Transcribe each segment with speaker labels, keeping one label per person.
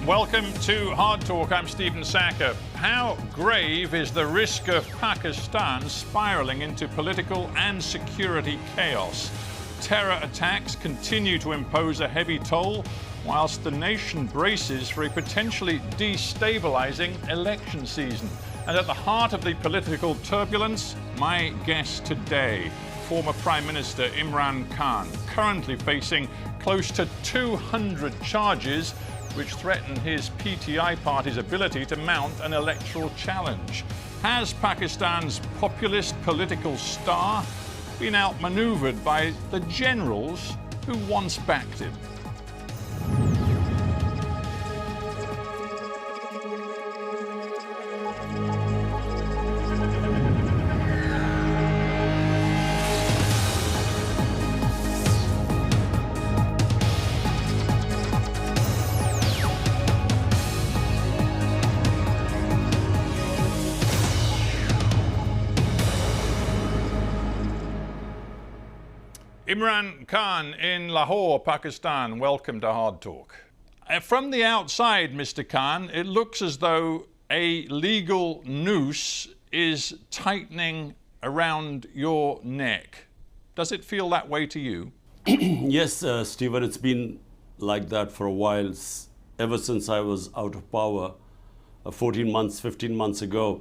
Speaker 1: Welcome to Hard Talk. I'm Stephen Sacker. How grave is the risk of Pakistan spiralling into political and security chaos? Terror attacks continue to impose a heavy toll, whilst the nation braces for a potentially destabilizing election season. And at the heart of the political turbulence, my guest today, former Prime Minister Imran Khan, currently facing close to 200 charges which threaten his PTI party's ability to mount an electoral challenge. Has Pakistan's populist political star been outmaneuvered by the generals who once backed him? Imran Khan in Lahore, Pakistan, welcome to Hard Talk. From the outside, Mr. Khan, it looks as though a legal noose is tightening around your neck. Does it feel that way to you?
Speaker 2: Yes, Stephen, it's been like that for a while, ever since I was out of power 14 months, 15 months ago.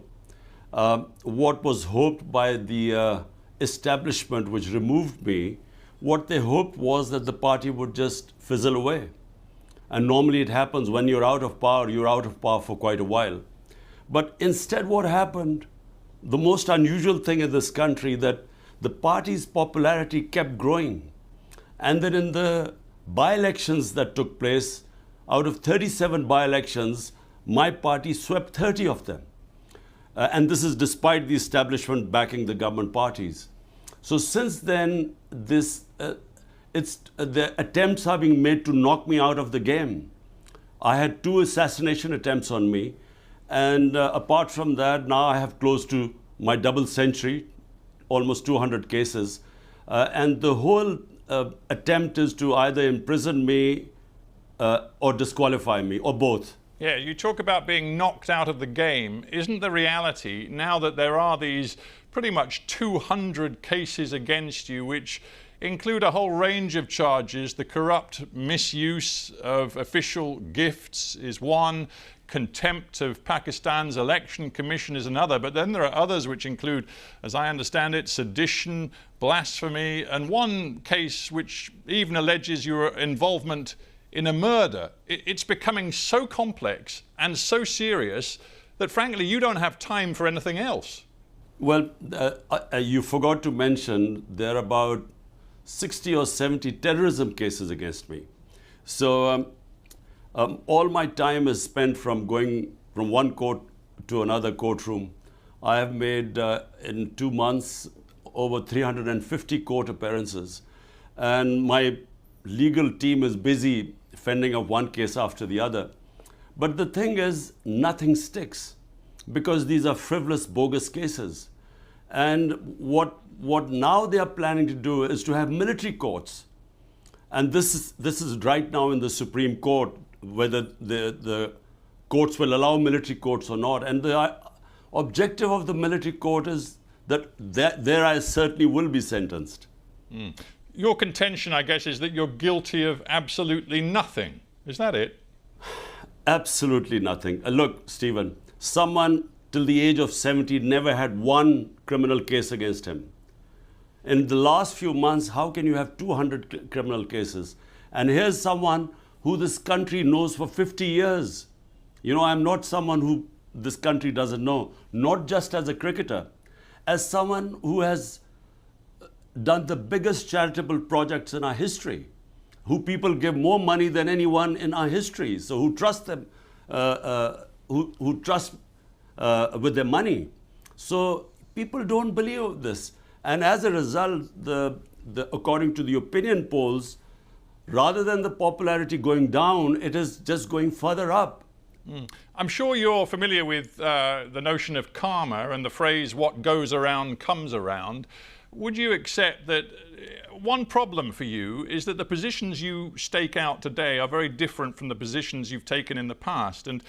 Speaker 2: What was hoped by the establishment which removed me, what they hoped was that the party would just fizzle away. And normally it happens when you're out of power for quite a while. But instead what happened, the most unusual thing in this country, that the party's popularity kept growing. And then in the by-elections that took place, out of 37 by-elections, my party swept 30 of them. And this is despite the establishment backing the government parties. So since then, the attempts are being made to knock me out of the game. I had 2 assassination attempts on me, and apart from that, now I have close to my double century, almost 200 cases, and the whole attempt is to either imprison me or disqualify me, or both.
Speaker 1: Yeah, you talk about being knocked out of the game. Isn't the reality, now that there are these pretty much 200 cases against you, which include a whole range of charges? The corrupt misuse of official gifts is one, contempt of Pakistan's election commission is another, but then there are others which include, as I understand it, sedition, blasphemy, and one case which even alleges your involvement in a murder. It's becoming so complex and so serious that frankly you don't have time for anything else.
Speaker 2: Well, you forgot to mention there are about 60 or 70 terrorism cases against me. So all my time is spent from going from one court to another courtroom. I have made in 2 months over 350 court appearances, and my legal team is busy fending off one case after the other. But the thing is, nothing sticks because these are frivolous, bogus cases. And what now they are planning to do is to have military courts. And this is right now in the Supreme Court, whether the courts will allow military courts or not. And the objective of the military court is that there I certainly will be sentenced.
Speaker 1: Mm. Your contention, I guess, is that you're guilty of absolutely nothing. Is that it?
Speaker 2: Absolutely nothing. Look, Stephen, someone till the age of 70 never had one criminal case against him. In the last few months, how can you have 200 criminal cases? And here's someone who this country knows for 50 years. You know, I'm not someone who this country doesn't know, not just as a cricketer, as someone who has done the biggest charitable projects in our history, who people give more money than anyone in our history, so who trust them, who trust with their money. So people don't believe this. And as a result, according to the opinion polls, rather than the popularity going down, it is just going further up.
Speaker 1: I'm sure you're familiar with the notion of karma and the phrase, what goes around comes around. Would you accept that one problem for you is that the positions you stake out today are very different from the positions you've taken in the past. And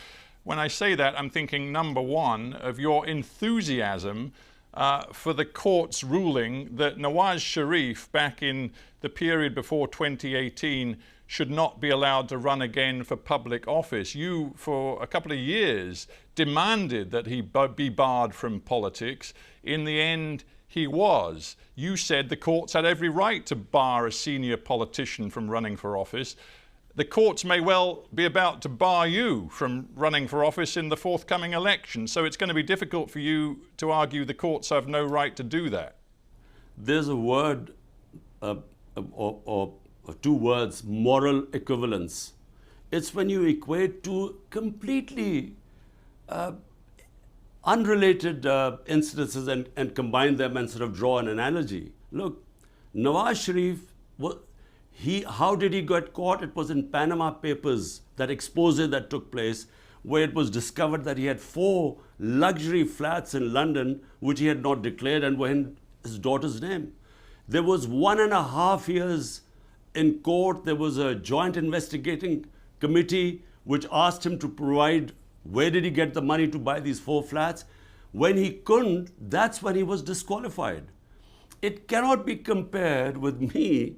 Speaker 1: when I say that, I'm thinking, number one, of your enthusiasm for the court's ruling that Nawaz Sharif, back in the period before 2018, should not be allowed to run again for public office. You, for a couple of years, demanded that he be barred from politics. In the end, he was. You said the courts had every right to bar a senior politician from running for office. The courts may well be about to bar you from running for office in the forthcoming election. So it's going to be difficult for you to argue the courts have no right to do that.
Speaker 2: There's a word or two words, moral equivalence. It's when you equate two completely unrelated incidences and combine them and sort of draw an analogy. Look, Nawaz Sharif, how did he get caught? It was in Panama Papers, that expose that took place, where it was discovered that he had 4 luxury flats in London, which he had not declared and were in his daughter's name. There was 1.5 years in court. There was a joint investigating committee which asked him to provide where did he get the money to buy these 4 flats. When he couldn't, that's when he was disqualified. It cannot be compared with me,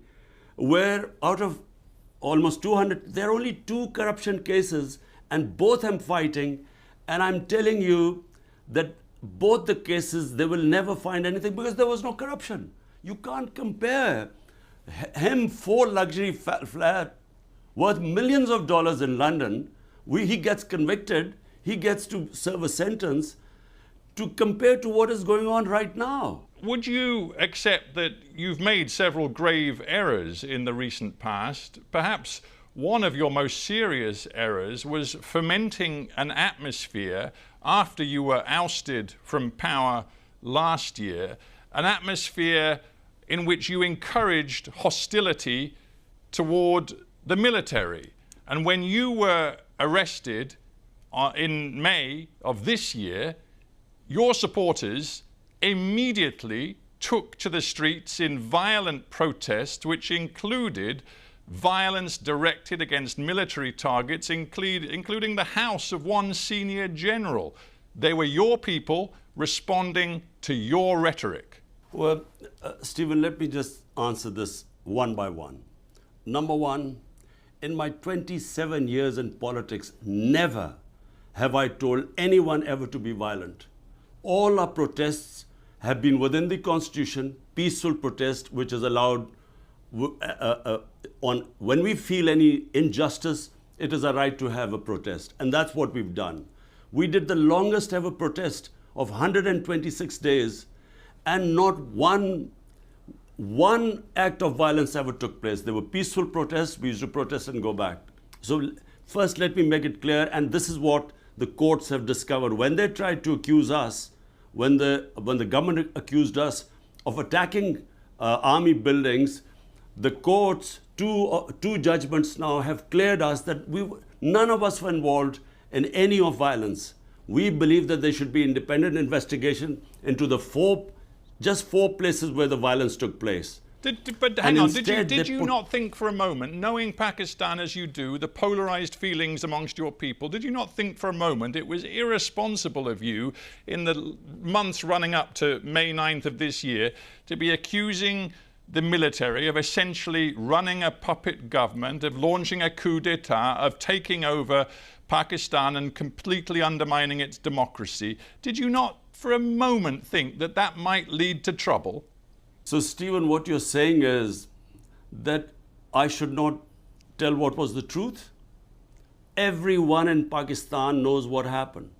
Speaker 2: where out of almost 200, there are only 2 corruption cases and both I'm fighting, and I'm telling you that both the cases, they will never find anything because there was no corruption. You can't compare him 4 luxury flat worth millions of dollars in London. He gets convicted, he gets to serve a sentence, to compare to what is going on right now.
Speaker 1: Would you accept that you've made several grave errors in the recent past? Perhaps one of your most serious errors was fomenting an atmosphere after you were ousted from power last year, an atmosphere in which you encouraged hostility toward the military. And when you were arrested in May of this year, your supporters immediately took to the streets in violent protest, which included violence directed against military targets, including the house of one senior general. They were your people responding to your rhetoric.
Speaker 2: Well, Stephen, let me just answer this one by one. Number one, in my 27 years in politics, never have I told anyone ever to be violent. All our protests have been within the Constitution, peaceful protest, which is allowed when we feel any injustice, it is our right to have a protest. And that's what we've done. We did the longest ever protest of 126 days, and not one act of violence ever took place. There were peaceful protests. We used to protest and go back. So first, let me make it clear, and this is what the courts have discovered. When they tried to accuse us, when the government accused us of attacking army buildings, the courts, two judgments now have cleared us that none of us were involved in any of violence. We believe that there should be independent investigation into just four places where the violence took place.
Speaker 1: But hang on, did you not think for a moment, knowing Pakistan as you do, the polarized feelings amongst your people, did you not think for a moment it was irresponsible of you in the months running up to May 9th of this year to be accusing the military of essentially running a puppet government, of launching a coup d'etat, of taking over Pakistan and completely undermining its democracy? Did you not for a moment think that that might lead to trouble?
Speaker 2: So, Stephen, what you're saying is that I should not tell what was the truth? Everyone in Pakistan knows what happened.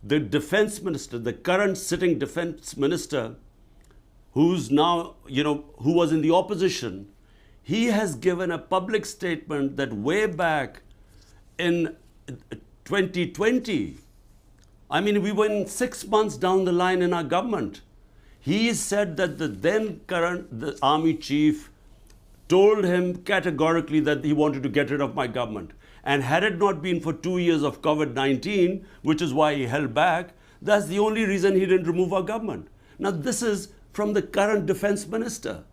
Speaker 2: The defense minister, the current sitting defense minister, who's now, who was in the opposition, he has given a public statement that way back in 2020, we were 6 months down the line in our government. He said that the army chief told him categorically that he wanted to get rid of my government. And had it not been for 2 years of COVID-19, which is why he held back, that's the only reason he didn't remove our government. Now, this is from the current defense minister.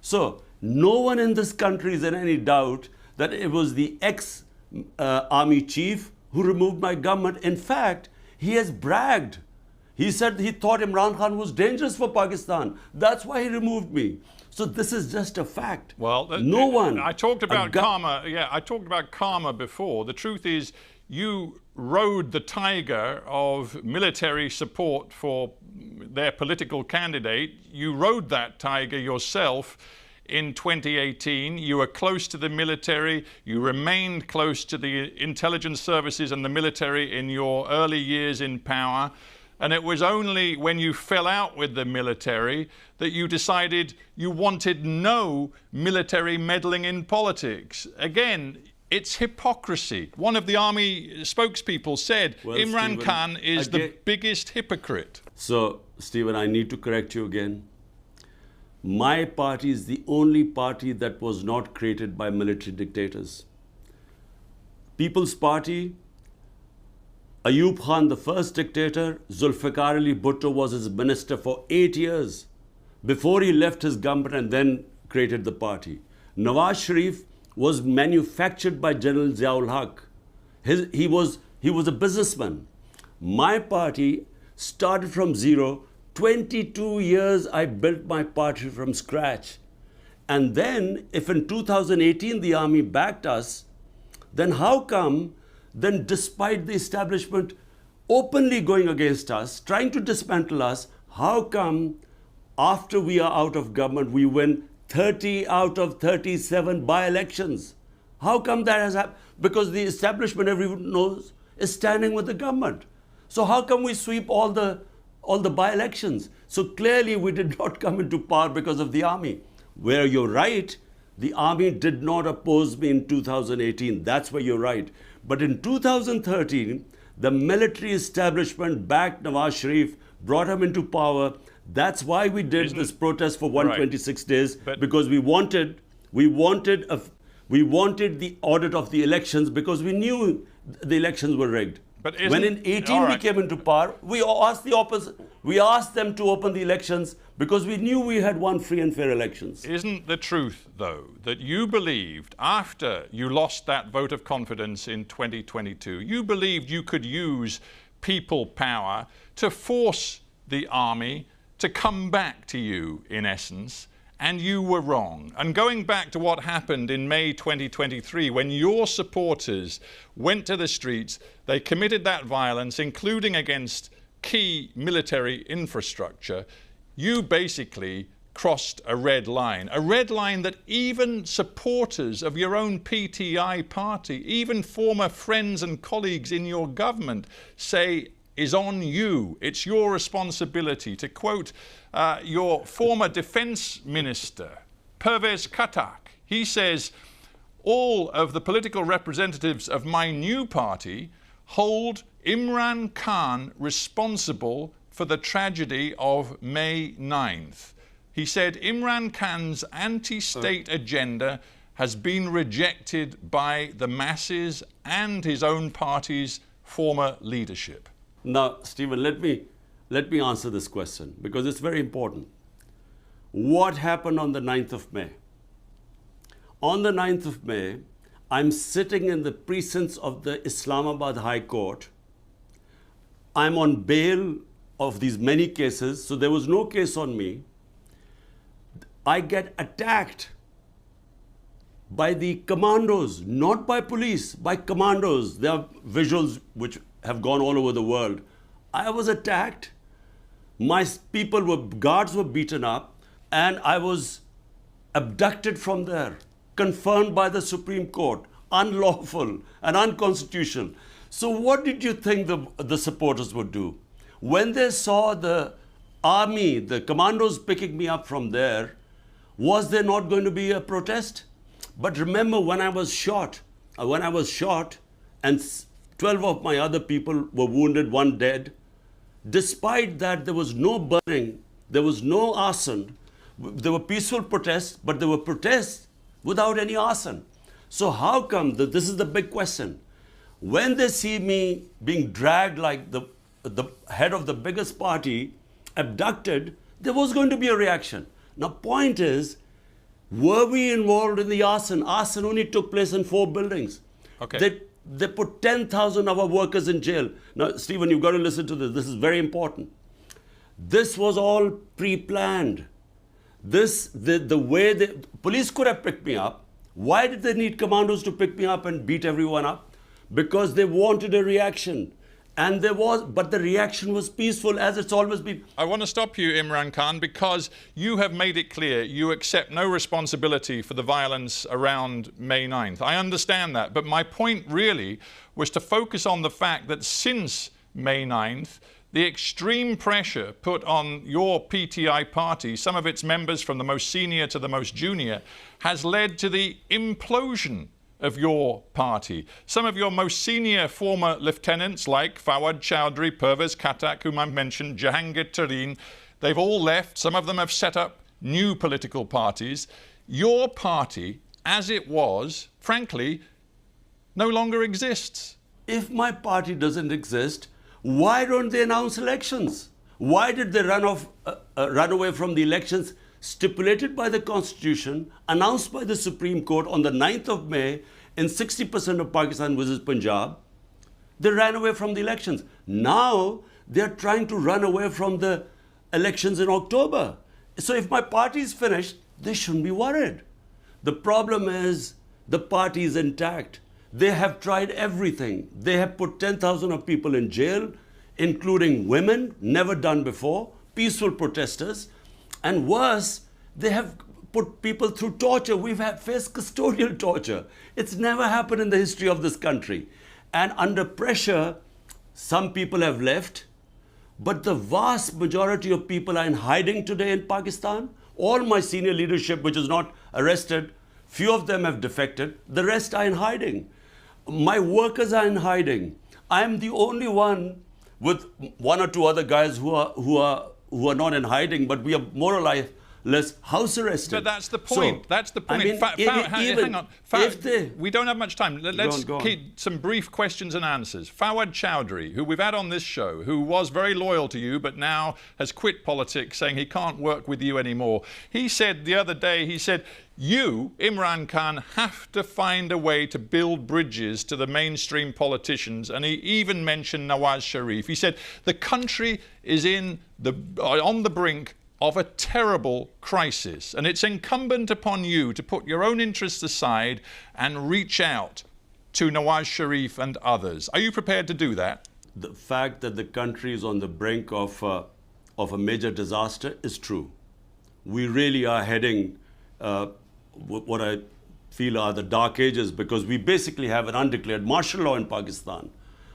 Speaker 2: So no one in this country is in any doubt that it was the ex-army chief who removed my government. In fact, he has bragged. He said he thought Imran Khan was dangerous for Pakistan. That's why he removed me. So this is just a fact.
Speaker 1: Well,
Speaker 2: no one.
Speaker 1: I talked about karma. Yeah, I talked about karma before. The truth is, you rode the tiger of military support for their political candidate. You rode that tiger yourself in 2018. You were close to the military. You remained close to the intelligence services and the military in your early years in power. And it was only when you fell out with the military that you decided you wanted no military meddling in politics. Again, it's hypocrisy. One of the army spokespeople said, well, Imran Khan is the biggest hypocrite.
Speaker 2: So, Stephen, I need to correct you again. My party is the only party that was not created by military dictators. People's Party, Ayub Khan, the first dictator, Zulfikar Ali Bhutto was his minister for 8 years before he left his government and then created the party. Nawaz Sharif was manufactured by General Ziaul Haq. He was a businessman. My party started from zero. 22 years I built my party from scratch. And then, if in 2018 the army backed us, then how come, then despite the establishment openly going against us, trying to dismantle us, how come after we are out of government, we win 30 out of 37 by-elections? How come that has happened? Because the establishment, everyone knows, is standing with the government. So how come we sweep all the by-elections? So clearly we did not come into power because of the army. Where you're right, the army did not oppose me in 2018. That's where you're right. But in 2013, the military establishment backed Nawaz Sharif, brought him into power. That's why we did this protest for 126 days, because we wanted the audit of the elections, because we knew the elections were rigged. But when in 18 we came into power, we asked the opposite. We asked them to open the elections because we knew we had won free and fair elections.
Speaker 1: Isn't the truth, though, that you believed after you lost that vote of confidence in 2022, you believed you could use people power to force the army to come back to you, in essence, and you were wrong. And going back to what happened in May 2023, when your supporters went to the streets, they committed that violence, including against key military infrastructure, you basically crossed a red line that even supporters of your own PTI party, even former friends and colleagues in your government say is on you. It's your responsibility. To quote your former defense minister, Pervez Katak, he says, all of the political representatives of my new party hold Imran Khan responsible for the tragedy of May 9th. He said Imran Khan's anti-state agenda has been rejected by the masses and his own party's former leadership.
Speaker 2: Now, Stephen, let me answer this question because it's very important. What happened on the 9th of May? On the 9th of May, I'm sitting in the precincts of the Islamabad High Court. I'm on bail of these many cases, so there was no case on me. I get attacked by the commandos, not by police, by commandos. There are visuals which have gone all over the world. I was attacked. My guards were beaten up, and I was abducted from there, confirmed by the Supreme Court, unlawful and unconstitutional. So what did you think the supporters would do? When they saw the army, the commandos picking me up from there, was there not going to be a protest? But remember, when I was shot and 12 of my other people were wounded, 1 dead, despite that there was no burning, there was no arson. There were peaceful protests, but there were protests without any arson. So how come, this is the big question, when they see me being dragged like the head of the biggest party, abducted, there was going to be a reaction. Now, point is, Were we involved in the arson? Arson only took place in 4 buildings.
Speaker 1: Okay.
Speaker 2: They put 10,000 of our workers in jail. Now, Stephen, you've got to listen to this. This is very important. This was all pre-planned. The way the police could have picked me up. Why did they need commandos to pick me up and beat everyone up? Because they wanted a reaction. And but the reaction was peaceful, as it's always been.
Speaker 1: I want to stop you, Imran Khan, because you have made it clear you accept no responsibility for the violence around May 9th. I understand that, but my point really was to focus on the fact that since May 9th, the extreme pressure put on your PTI party, some of its members from the most senior to the most junior, has led to the implosion of your party. Some of your most senior former lieutenants like Fawad Chowdhury, Pervez Khattak, whom I've mentioned, Jahangir Tareen, they've all left. Some of them have set up new political parties. Your party, as it was, frankly, no longer exists.
Speaker 2: If my party doesn't exist, why don't they announce elections? Why did they run away from the elections stipulated by the Constitution, announced by the Supreme Court on the 9th of May in 60% of Pakistan versus Punjab? They ran away from the elections. Now they're trying to run away from the elections in October. So if my party is finished, they shouldn't be worried. The problem is the party is intact. They have tried everything. They have put 10,000 of people in jail, including women, never done before, peaceful protesters. And worse, they have put people through torture. We've faced custodial torture. It's never happened in the history of this country. And under pressure, some people have left, but the vast majority of people are in hiding today in Pakistan. All my senior leadership, which is not arrested, few of them have defected. The rest are in hiding. My workers are in hiding. I'm the only one with 1 or 2 other guys who are not in hiding, but we are more or less house arrested.
Speaker 1: But that's the point. So, that's the point. Hang on. We don't have much time. Let's keep some brief questions and answers. Fawad Chowdhury, who we've had on this show, who was very loyal to you, but now has quit politics, saying he can't work with you anymore. He said the other day, you, Imran Khan, have to find a way to build bridges to the mainstream politicians. And he even mentioned Nawaz Sharif. He said the country is on the brink of a terrible crisis. And it's incumbent upon you to put your own interests aside and reach out to Nawaz Sharif and others. Are you prepared to do that?
Speaker 2: The fact that the country is on the brink of a major disaster is true. We really are heading what I feel are the dark ages, because we basically have an undeclared martial law in Pakistan.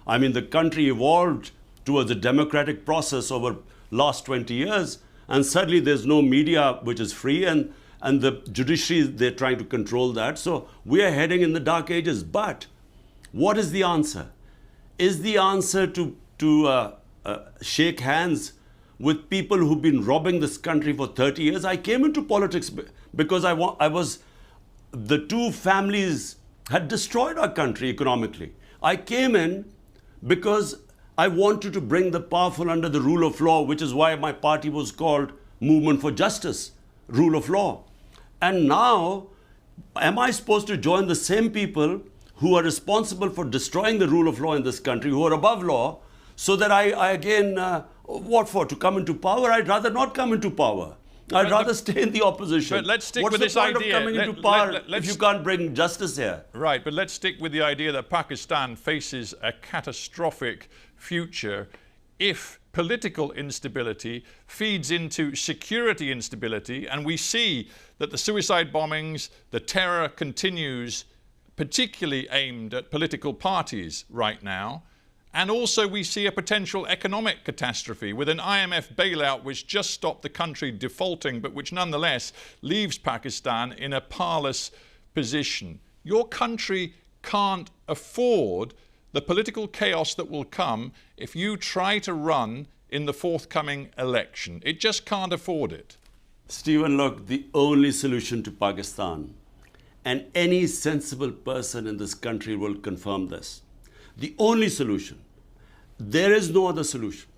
Speaker 2: I mean, the country evolved towards a democratic process over last 20 years, and suddenly there's no media which is free, and the judiciary, they're trying to control that. So we are heading in the dark ages. But what is the answer? Is the answer to shake hands with people who've been robbing this country for 30 years? I came into politics because the 2 families had destroyed our country economically. I came in because I wanted to bring the powerful under the rule of law, which is why my party was called Movement for Justice, Rule of Law. And now, am I supposed to join the same people who are responsible for destroying the rule of law in this country, who are above law, so that I again, what for? To come into power? I'd rather not come into power. I'd rather stay in the opposition.
Speaker 1: But let's stick
Speaker 2: with
Speaker 1: this idea.
Speaker 2: What's the point of coming into power if you can't bring justice here?
Speaker 1: Right, but let's stick with the idea that Pakistan faces a catastrophic future if political instability feeds into security instability, and we see that the suicide bombings, the terror continues, particularly aimed at political parties right now. And also we see a potential economic catastrophe with an IMF bailout which just stopped the country defaulting, but which nonetheless leaves Pakistan in a parlous position. Your country can't afford the political chaos that will come if you try to run in the forthcoming election. It just can't afford it.
Speaker 2: Stephen, look, the only solution to Pakistan, and any sensible person in this country will confirm this, the only solution, there is no other solution.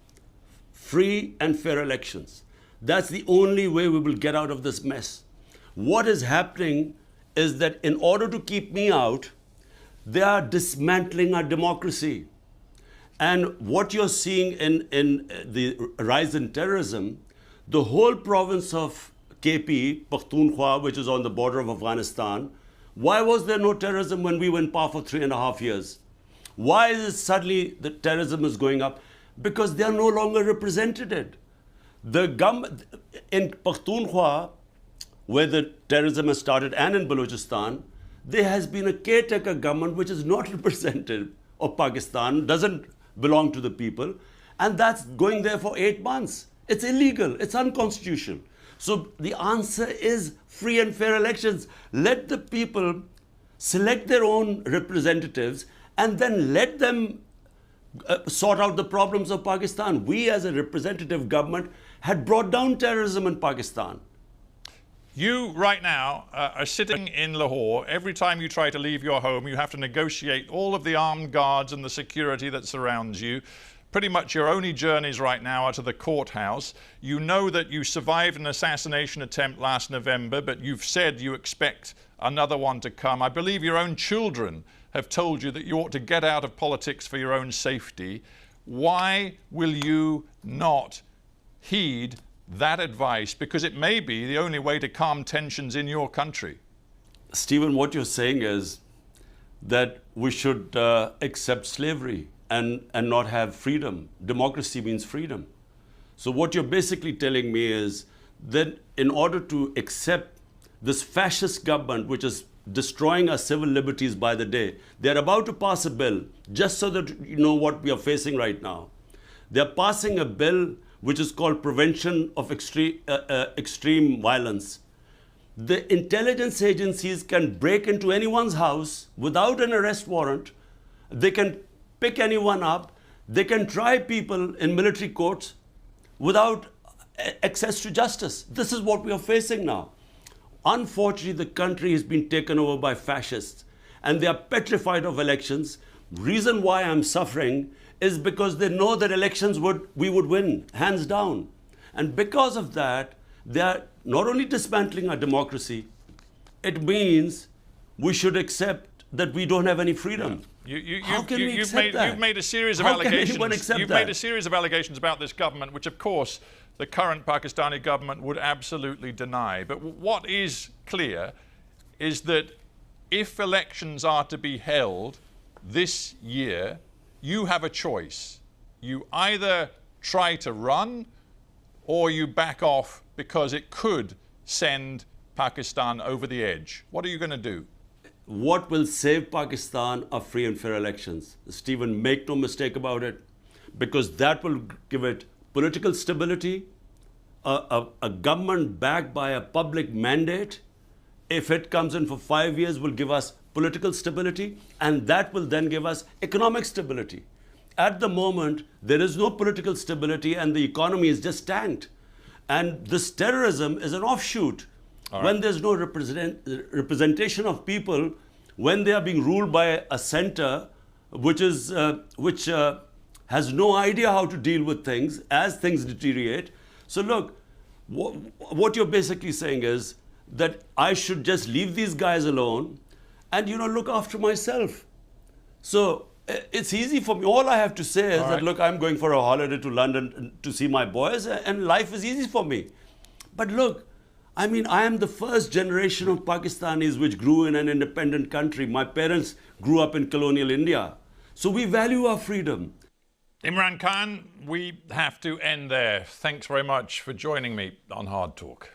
Speaker 2: Free and fair elections. That's the only way we will get out of this mess. What is happening is that in order to keep me out, they are dismantling our democracy. And what you're seeing in the rise in terrorism, the whole province of KP, Pakhtunkhwa, which is on the border of Afghanistan, why was there no terrorism when we were in power for 3.5 years? Why is it suddenly the terrorism is going up? Because they are no longer represented. The government in Pakhtunkhwa, where the terrorism has started, and in Balochistan, there has been a caretaker government which is not representative of Pakistan, doesn't belong to the people, and that's going there for 8 months. It's illegal, it's unconstitutional. So the answer is free and fair elections. Let the people select their own representatives and then let them sort out the problems of Pakistan. We as a representative government had brought down terrorism in Pakistan.
Speaker 1: You right now are sitting in Lahore. Every time you try to leave your home, you have to negotiate all of the armed guards and the security that surrounds you. Pretty much your only journeys right now are to the courthouse. You know that you survived an assassination attempt last November, but you've said you expect another one to come. I believe your own children have told you that you ought to get out of politics for your own safety. Why will you not heed that advice? Because it may be the only way to calm tensions in your country.
Speaker 2: Stephen, what you're saying is that we should accept slavery and not have freedom. Democracy means freedom. So what you're basically telling me is that in order to accept this fascist government, which is destroying our civil liberties by the day, they're about to pass a bill, just so that you know what we are facing right now. They're passing a bill which is called Prevention of Extreme Violence. The intelligence agencies can break into anyone's house without an arrest warrant. They can pick anyone up. They can try people in military courts without access to justice. This is what we are facing now. Unfortunately, the country has been taken over by fascists and they are petrified of elections. Reason why I'm suffering is because they know that elections we would win, hands down. And because of that, they are not only dismantling our democracy, it means we should accept that we don't have any freedom.
Speaker 1: How can we accept that? You've made a series of allegations. Made a series of allegations about this government, which of course the current Pakistani government would absolutely deny. But what is clear is that if elections are to be held this year, you have a choice. You either try to run or you back off because it could send Pakistan over the edge. What are you going to do?
Speaker 2: What will save Pakistan are free and fair elections. Stephen, make no mistake about it, because that will give it political stability, a government backed by a public mandate. If it comes in for 5 years, will give us political stability, and that will then give us economic stability. At the moment, there is no political stability and the economy is just tanked. And this terrorism is an offshoot. Right. When there's no representation of people, when they are being ruled by a center which has no idea how to deal with things as things deteriorate. So look, what you're basically saying is that I should just leave these guys alone and, you know, look after myself. So it's easy for me. All I have to say is that, look, I'm going for a holiday to London to see my boys, and life is easy for me. But look, I mean, I am the first generation of Pakistanis which grew in an independent country. My parents grew up in colonial India. So we value our freedom.
Speaker 1: Imran Khan, we have to end there. Thanks very much for joining me on Hard Talk.